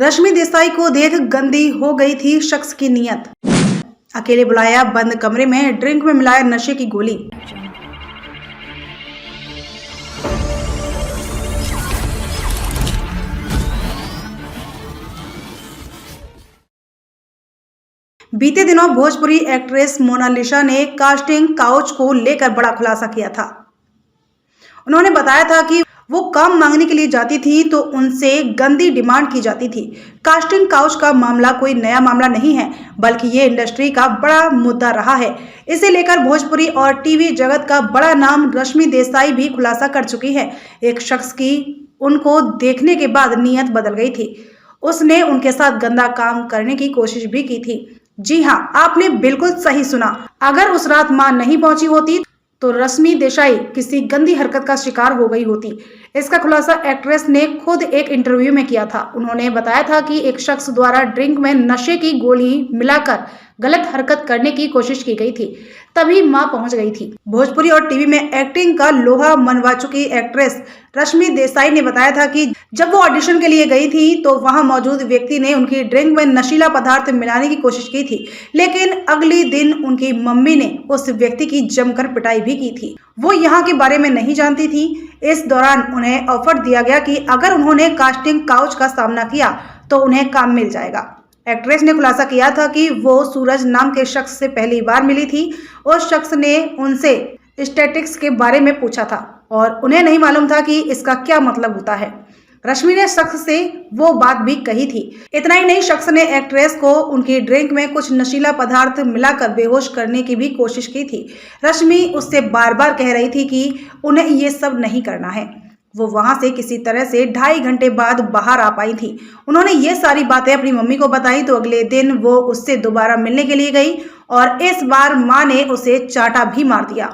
रश्मि देसाई को देख गंदी हो गई थी शख्स की नीयत। अकेले बुलाया बंद कमरे में, ड्रिंक में मिलाया नशे की गोली। बीते दिनों भोजपुरी एक्ट्रेस मोनालिसा ने कास्टिंग काउच को लेकर बड़ा खुलासा किया था। उन्होंने बताया था कि वो काम मांगने के लिए जाती थी तो उनसे गंदी डिमांड की जाती थी। कास्टिंग काउच का मामला कोई नया मामला नहीं है, बल्कि ये इंडस्ट्री का बड़ा मुद्दा रहा है। इसे लेकर भोजपुरी और टीवी जगत का बड़ा नाम रश्मि देसाई भी खुलासा कर चुकी है। एक शख्स की उनको देखने के बाद नीयत बदल गई थी। उसने उनके साथ गंदा काम करने की कोशिश भी की थी। जी हाँ, आपने बिल्कुल सही सुना। अगर उस रात मां नहीं पहुंची होती तो रश्मि देसाई किसी गंदी हरकत का शिकार हो गई होती। इसका खुलासा एक्ट्रेस ने खुद एक इंटरव्यू में किया था। उन्होंने बताया था कि एक शख्स द्वारा ड्रिंक में नशे की गोली मिलाकर गलत हरकत करने की कोशिश की गई थी, तभी मां पहुंच गई थी। भोजपुरी और टीवी में एक्टिंग का लोहा मनवा चुकी एक्ट्रेस रश्मि देसाई ने बताया था कि जब वो ऑडिशन के लिए गई थी तो वहां मौजूद व्यक्ति ने उनकी ड्रिंक में नशीला पदार्थ मिलाने की कोशिश की थी, लेकिन अगले दिन उनकी मम्मी ने उस व्यक्ति की जमकर पिटाई भी की थी। वो यहाँ के बारे में नहीं जानती थी। इस दौरान उन्हें ऑफर दिया गया कि अगर उन्होंने कास्टिंग काउच का सामना किया तो उन्हें काम मिल जाएगा। एक्ट्रेस ने खुलासा किया था कि वो सूरज नाम के शख्स से पहली बार मिली थी। उस शख्स ने उनसे स्टैटिक्स के बारे में पूछा था और उन्हें नहीं मालूम था कि इसका क्या मतलब होता है। रश्मि ने शख्स से वो बात भी कही थी। इतना ही नहीं, शख्स ने एक्ट्रेस को उनकी ड्रिंक में कुछ नशीला पदार्थ मिलाकर बेहोश करने की भी कोशिश की थी। रश्मि उससे बार बार कह रही थी कि उन्हें ये सब नहीं करना है। वो वहां से किसी तरह से 2.5 घंटे बाद बाहर आ पाई थी। उन्होंने ये सारी बातें अपनी मम्मी को बताई तो अगले दिन वो उससे दोबारा मिलने के लिए गई और इस बार मां ने उसे चांटा भी मार दिया।